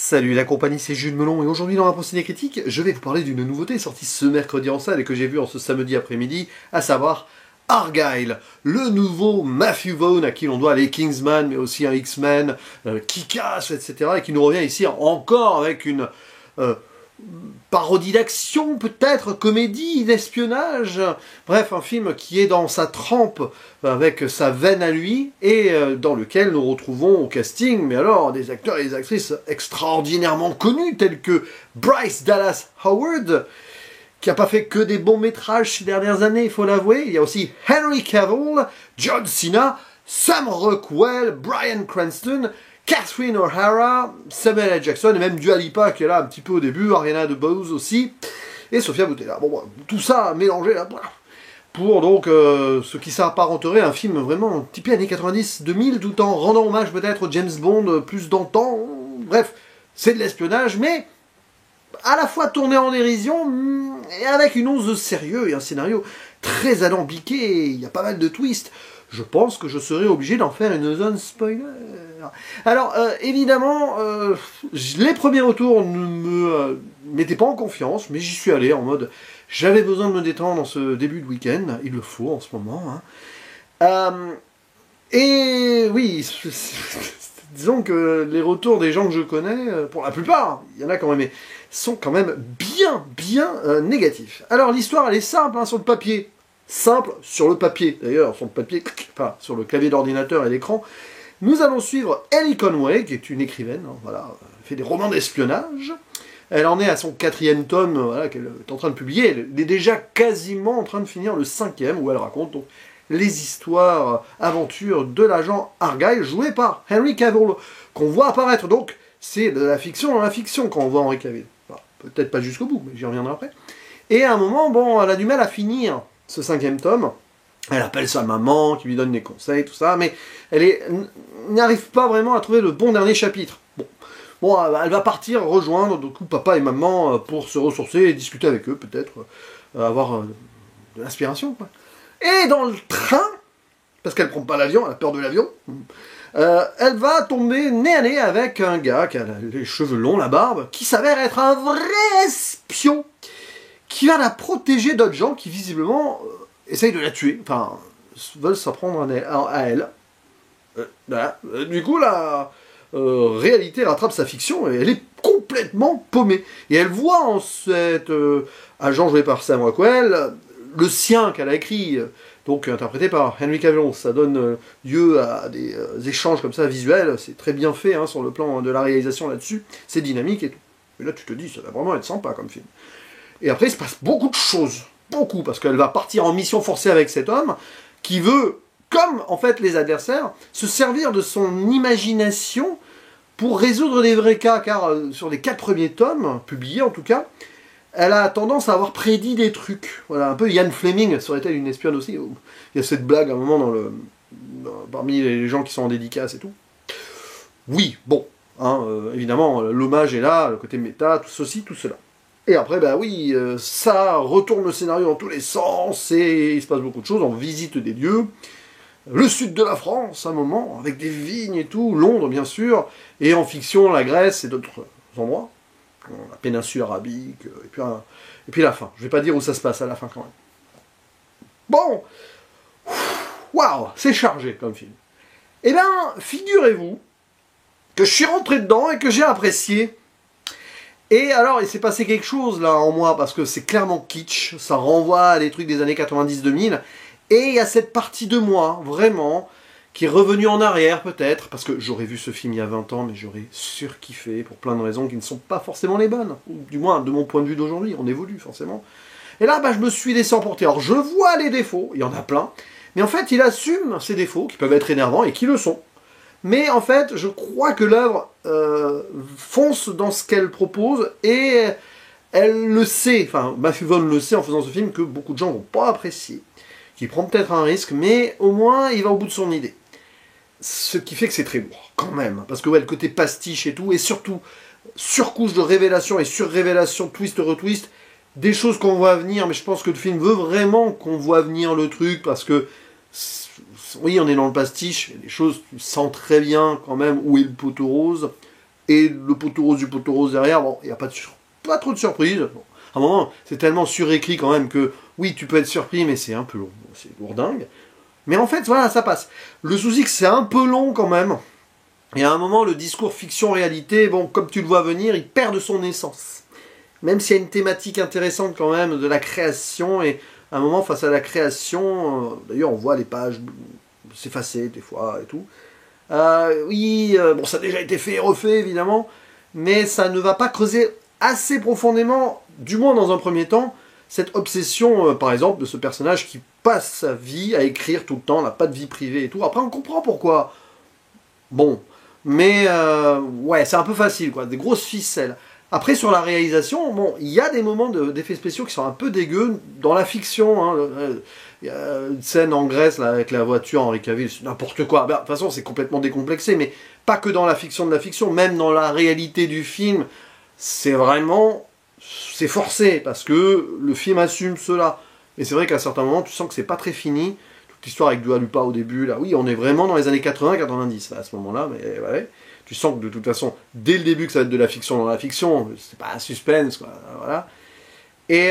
Salut la compagnie, c'est Jules Melon et aujourd'hui dans la procédé critique, je vais vous parler d'une nouveauté sortie ce mercredi en salle et que j'ai vue en ce samedi après-midi, à savoir Argyle, le nouveau Matthew Vaughn à qui l'on doit les Kingsman mais aussi un X-Men, Kick-Ass, etc. et qui nous revient ici encore avec une parodie d'action, peut-être, comédie, d'espionnage, bref, un film qui est dans sa trempe, avec sa veine à lui, et dans lequel nous retrouvons au casting, mais alors, des acteurs et des actrices extraordinairement connus, tels que Bryce Dallas Howard, qui n'a pas fait que des bons métrages ces dernières années, il faut l'avouer. Il y a aussi Henry Cavill, John Cena, Sam Rockwell, Bryan Cranston, Catherine O'Hara, Samuel L. Jackson, et même Dua Lipa qui est là un petit peu au début, Ariana DeBose aussi, et Sofia Boutella. Bon, tout ça mélangé là, pour donc ce qui s'apparenterait à un film vraiment typé années 90-2000, tout en rendant hommage peut-être au James Bond plus d'antan. Bref, c'est de l'espionnage, mais à la fois tourné en dérision, et avec une once de sérieux et un scénario très alambiqué, il y a pas mal de twists. Je pense que je serai obligé d'en faire une zone spoiler. Alors, évidemment, les premiers retours ne me mettaient pas en confiance, mais j'y suis allé en mode, j'avais besoin de me détendre en ce début de week-end, il le faut en ce moment. Et oui, disons que les retours des gens que je connais, pour la plupart, il y en a quand même, mais sont quand même bien négatifs. Alors, l'histoire, elle est simple, sur le papier. Simple sur le papier, d'ailleurs, sur le papier, enfin, sur le clavier d'ordinateur et l'écran. Nous allons suivre Ellie Conway, qui est une écrivaine, voilà, elle fait des romans d'espionnage. Elle en est à son 4e tome, voilà, qu'elle est en train de publier. Elle est déjà quasiment en train de finir le 5e, où elle raconte donc les histoires, aventures de l'agent Argyle, joué par Henry Cavill, qu'on voit apparaître. Donc, c'est de la fiction dans la fiction quand on voit Henry Cavill. Enfin, peut-être pas jusqu'au bout, mais j'y reviendrai après. Et à un moment, bon, elle a du mal à finir ce 5e tome. Elle appelle sa maman, qui lui donne des conseils, tout ça, mais elle n'arrive pas vraiment à trouver le bon dernier chapitre. Bon, elle va partir rejoindre du coup papa et maman pour se ressourcer et discuter avec eux, peut-être avoir de l'inspiration, quoi. Et dans le train, parce qu'elle prend pas l'avion, elle a peur de l'avion, elle va tomber nez à nez avec un gars qui a les cheveux longs, la barbe, qui s'avère être un vrai espion, qui va la protéger d'autres gens qui visiblement essayent de la tuer, enfin, veulent s'en prendre à elle. Voilà. Du coup, la réalité rattrape sa fiction et elle est complètement paumée. Et elle voit en cet agent joué par Sam Rockwell, le sien qu'elle a écrit, donc interprété par Henry Cavill. Ça donne lieu à des échanges comme ça visuels, c'est très bien fait sur le plan de la réalisation là-dessus, c'est dynamique et tout. Et là tu te dis, ça va vraiment être sympa comme film. Et après il se passe beaucoup de choses, beaucoup, parce qu'elle va partir en mission forcée avec cet homme, qui veut, comme en fait les adversaires, se servir de son imagination pour résoudre des vrais cas, car sur les 4 premiers tomes, publiés en tout cas, elle a tendance à avoir prédit des trucs. Voilà, un peu Ian Fleming, serait-elle une espionne aussi? Il y a cette blague à un moment parmi les gens qui sont en dédicace et tout. Oui, bon, évidemment, l'hommage est là, le côté méta, tout ceci, tout cela. Et après, bah oui, ça retourne le scénario dans tous les sens, et il se passe beaucoup de choses, on visite des lieux, le sud de la France, à un moment, avec des vignes et tout, Londres bien sûr, et en fiction, la Grèce et d'autres endroits, la péninsule arabique, et puis la fin. Je vais pas dire où ça se passe à la fin quand même. Bon, waouh, c'est chargé comme film. Eh bien, figurez-vous que je suis rentré dedans et que j'ai apprécié. Et alors, il s'est passé quelque chose là en moi, parce que c'est clairement kitsch, ça renvoie à des trucs des années 90-2000, et il y a cette partie de moi, vraiment, qui est revenue en arrière peut-être, parce que j'aurais vu ce film il y a 20 ans, mais j'aurais surkiffé pour plein de raisons qui ne sont pas forcément les bonnes, ou du moins de mon point de vue d'aujourd'hui, on évolue forcément. Et là, je me suis laissé emporter. Alors je vois les défauts, il y en a plein, mais en fait il assume ces défauts, qui peuvent être énervants, et qui le sont. Mais en fait, je crois que l'œuvre fonce dans ce qu'elle propose, et elle le sait, enfin, Matthew Vaughn le sait en faisant ce film, que beaucoup de gens vont pas apprécier, qui prend peut-être un risque, mais au moins, il va au bout de son idée. Ce qui fait que c'est très lourd, quand même, parce que ouais, le côté pastiche et tout, et surtout, surcouche de révélation et sur-révélation, twist-retwist, des choses qu'on voit venir, mais je pense que le film veut vraiment qu'on voit venir le truc, parce que oui, on est dans le pastiche, il y a des choses, tu sens très bien quand même où est le poteau rose, et le poteau rose derrière, bon, il n'y a pas trop de surprise. Bon, à un moment, c'est tellement surécrit quand même que, oui, tu peux être surpris, mais c'est un peu long, c'est lourdingue. Mais en fait, voilà, ça passe. Le souci, que c'est un peu long quand même. Et à un moment, le discours fiction-réalité, bon, comme tu le vois venir, il perd de son essence. Même s'il y a une thématique intéressante quand même de la création, et à un moment, face à la création, d'ailleurs, on voit les pages s'effacer des fois et tout. Oui, bon, ça a déjà été fait et refait, évidemment, mais ça ne va pas creuser assez profondément, du moins dans un premier temps, cette obsession, par exemple, de ce personnage qui passe sa vie à écrire tout le temps, n'a pas de vie privée et tout. Après, on comprend pourquoi. Bon, mais ouais, c'est un peu facile, quoi, des grosses ficelles. Après, sur la réalisation, bon, il y a des moments d'effets spéciaux qui sont un peu dégueux dans la fiction. Hein, il y a une scène en Grèce là, avec la voiture Henri Cavill, c'est n'importe quoi. Ben, de toute façon, c'est complètement décomplexé, mais pas que dans la fiction de la fiction, même dans la réalité du film, c'est vraiment... c'est forcé, parce que le film assume cela. Et c'est vrai qu'à certains moments, tu sens que c'est pas très fini. Toute l'histoire avec Dua Lipa au début, là, oui, on est vraiment dans les années 80-90 à ce moment-là, mais ouais. Tu sens que de toute façon, dès le début, que ça va être de la fiction dans la fiction, c'est pas un suspense, quoi, voilà. Et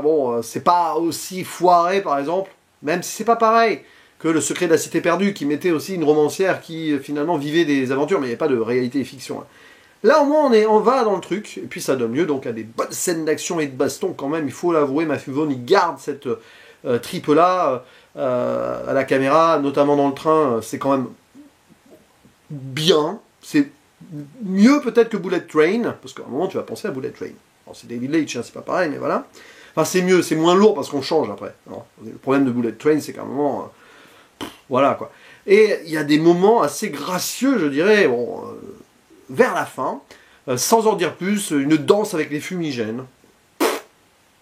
bon, c'est pas aussi foiré, par exemple, même si c'est pas pareil, que Le Secret de la Cité Perdue, qui mettait aussi une romancière qui, finalement, vivait des aventures, mais il n'y a pas de réalité et fiction. Hein. Là, au moins, on va dans le truc, et puis ça donne lieu donc à des bonnes scènes d'action et de baston, quand même, il faut l'avouer, Matthew Vaughn, il garde cette tripe-là, à la caméra, notamment dans le train, c'est quand même bien. C'est mieux peut-être que Bullet Train, parce qu'à un moment tu vas penser à Bullet Train. Alors c'est David Leitch, hein, c'est pas pareil, mais voilà. Enfin c'est mieux, c'est moins lourd parce qu'on change après. Alors, le problème de Bullet Train, c'est qu'à un moment, voilà quoi. Et il y a des moments assez gracieux, je dirais, bon, vers la fin, sans en dire plus, une danse avec les fumigènes.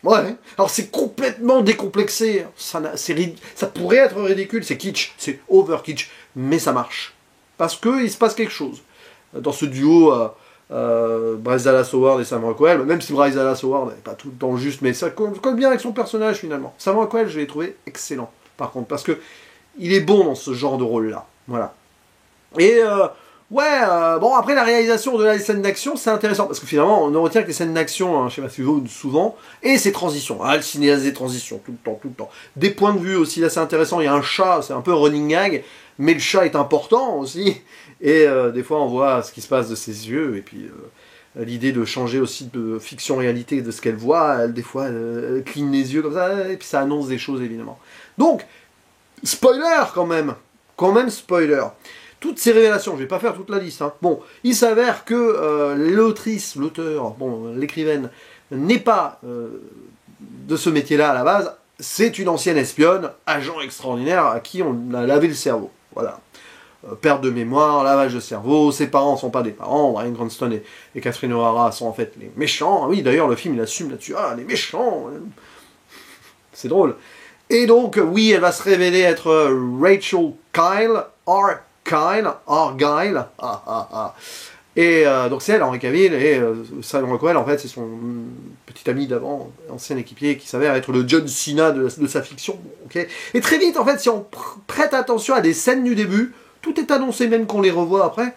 Ouais, alors c'est complètement décomplexé, ça pourrait être ridicule, c'est kitsch, c'est over kitsch, mais ça marche. Parce qu'il se passe quelque chose. Dans ce duo, Bryce Dallas Howard et Sam Rockwell, même si Bryce Dallas Howard n'est pas tout le temps juste, mais ça colle bien avec son personnage finalement. Sam Rockwell, je l'ai trouvé excellent, par contre, parce que il est bon dans ce genre de rôle-là. Voilà. Et ouais, bon, après la réalisation de la scène d'action, c'est intéressant, parce que finalement, on ne retient que les scènes d'action hein, chez Matthew Vaughn souvent, et ses transitions. Ah, le cinéaste des transitions, tout le temps. Des points de vue aussi assez intéressants, il y a un chat, c'est un peu running gag, mais le chat est important aussi, et des fois on voit ce qui se passe de ses yeux, et puis l'idée de changer aussi de fiction-réalité de ce qu'elle voit, des fois elle cligne les yeux comme ça, et puis ça annonce des choses évidemment. Donc, spoiler quand même spoiler. Toutes ces révélations, je vais pas faire toute la liste, hein. Bon, il s'avère que l'auteur, bon, l'écrivaine, n'est pas de ce métier-là à la base, c'est une ancienne espionne, agent extraordinaire, à qui on a lavé le cerveau, voilà. Perte de mémoire, lavage de cerveau, ses parents ne sont pas des parents, Bryan Cranston et Catherine O'Hara sont en fait les méchants, oui d'ailleurs le film il assume là-dessus, ah les méchants, c'est drôle. Et donc, oui, elle va se révéler être Rachel Argyle, Et donc c'est elle, Henri Cavill, et Sam Rockwell, en fait, c'est son petit ami d'avant, ancien équipier, qui s'avère être le John Cena de sa fiction. Okay. Et très vite, en fait, si on prête attention à des scènes du début, tout est annoncé, même qu'on les revoit après.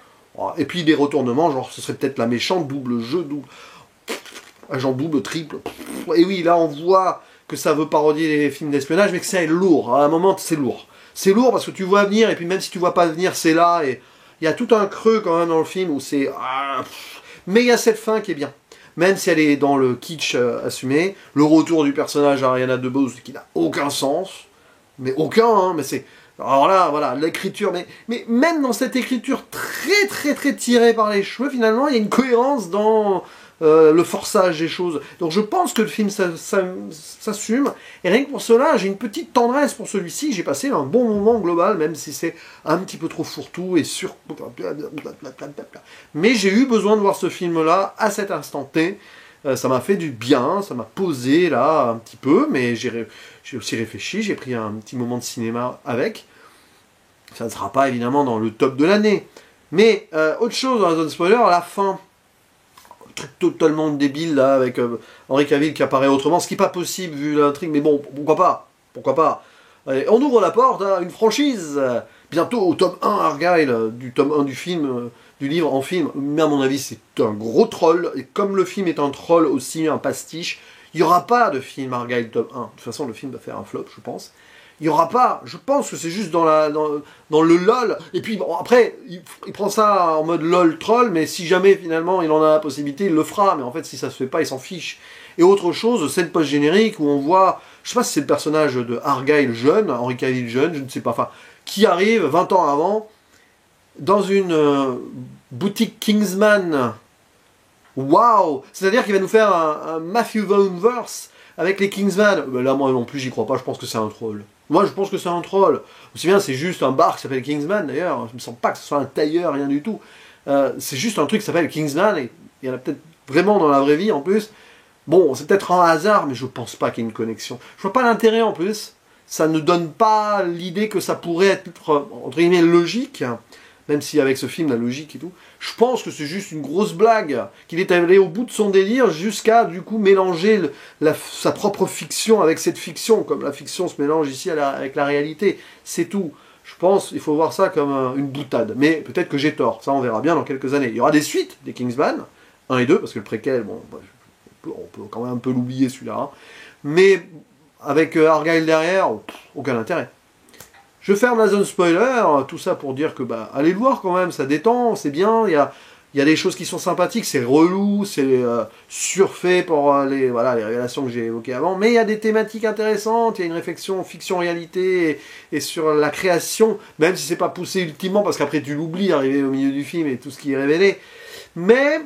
Et puis des retournements, genre ce serait peut-être la méchante, double jeu, agent double, triple. Et oui, là on voit que ça veut parodier les films d'espionnage, mais que c'est lourd. À un moment, c'est lourd. C'est lourd parce que tu vois venir, et puis même si tu vois pas venir, c'est là, et il y a tout un creux quand même dans le film où c'est... mais il y a cette fin qui est bien. Même si elle est dans le kitsch assumé, le retour du personnage Ariana DeBose qui n'a aucun sens, mais aucun, hein, mais c'est... Alors là, voilà, l'écriture, mais même dans cette écriture très tirée par les cheveux, finalement, il y a une cohérence dans le forçage des choses. Donc je pense que le film s'assume, et rien que pour cela, j'ai une petite tendresse pour celui-ci, j'ai passé un bon moment global, même si c'est un petit peu trop fourre-tout et sur... Mais j'ai eu besoin de voir ce film-là à cet instant T. Ça m'a fait du bien, ça m'a posé là un petit peu, mais j'ai aussi réfléchi, j'ai pris un petit moment de cinéma avec. Ça ne sera pas évidemment dans le top de l'année. Mais autre chose dans la zone spoiler, à la fin, un truc totalement débile là, avec Henri Cavill qui apparaît autrement, ce qui n'est pas possible vu l'intrigue, mais bon, pourquoi pas. Allez, on ouvre la porte à une franchise, bientôt au tome 1 Argyle, du tome 1 du film, du livre en film, mais à mon avis c'est un gros troll, et comme le film est un troll aussi, un pastiche, il n'y aura pas de film Argyle tome 1. De toute façon le film va faire un flop, je pense. Il n'y aura pas, je pense que c'est juste dans le LOL, et puis bon, après, il prend ça en mode LOL troll, mais si jamais finalement il en a la possibilité, il le fera, mais en fait si ça se fait pas, il s'en fiche. Et autre chose, scène post-générique où on voit, je sais pas si c'est le personnage de Argyle jeune, Henry Cavill jeune, je ne sais pas, enfin, qui arrive 20 ans avant, dans une boutique Kingsman. Waouh! C'est-à-dire qu'il va nous faire un Matthew Vaughan-verse avec les Kingsman. Ben là, moi non plus, j'y crois pas, je pense que c'est un troll. Moi, je pense que c'est un troll. Aussi bien, c'est juste un bar qui s'appelle Kingsman, d'ailleurs. Je me sens pas que ce soit un tailleur, rien du tout. C'est juste un truc qui s'appelle Kingsman, et il y en a peut-être vraiment dans la vraie vie, en plus. Bon, c'est peut-être un hasard, mais je pense pas qu'il y ait une connexion. Je vois pas l'intérêt, en plus. Ça ne donne pas l'idée que ça pourrait être, entre guillemets, logique. Même si avec ce film, la logique et tout, je pense que c'est juste une grosse blague, qu'il est allé au bout de son délire jusqu'à, du coup, mélanger sa propre fiction avec cette fiction, comme la fiction se mélange ici avec la réalité. C'est tout. Je pense qu'il faut voir ça comme une boutade. Mais peut-être que j'ai tort, ça on verra bien dans quelques années. Il y aura des suites des Kingsman, 1 et 2, parce que le préquel, bon, on peut quand même un peu l'oublier celui-là. Hein. Mais avec Argyle derrière, aucun intérêt. Je ferme la zone spoiler, tout ça pour dire que, bah, allez le voir quand même, ça détend, c'est bien, il y a des choses qui sont sympathiques, c'est relou, c'est surfait pour les révélations que j'ai évoquées avant, mais il y a des thématiques intéressantes, il y a une réflexion fiction-réalité et sur la création, même si c'est pas poussé ultimement, parce qu'après tu l'oublies, arrivé au milieu du film et tout ce qui est révélé, mais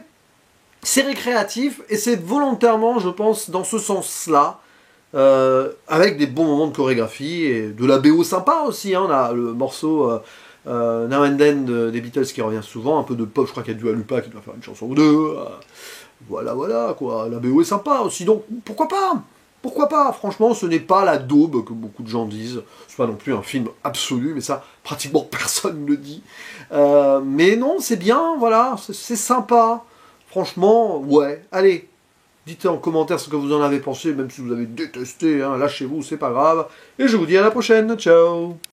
c'est récréatif, et c'est volontairement, je pense, dans ce sens-là, avec des bons moments de chorégraphie et de la BO sympa aussi. Hein. On a le morceau Now and Then des Beatles qui revient souvent, un peu de pop. Je crois qu'il y a Dua Lipa qui doit faire une chanson ou deux. Voilà quoi. La BO est sympa aussi, donc pourquoi pas? Pourquoi pas? Franchement, ce n'est pas la daube que beaucoup de gens disent. C'est pas non plus un film absolu, mais ça, pratiquement personne ne le dit. Mais non, c'est bien, voilà, c'est sympa. Franchement, ouais, allez. Dites en commentaire ce que vous en avez pensé, même si vous avez détesté, hein, lâchez-vous, c'est pas grave. Et je vous dis à la prochaine, ciao!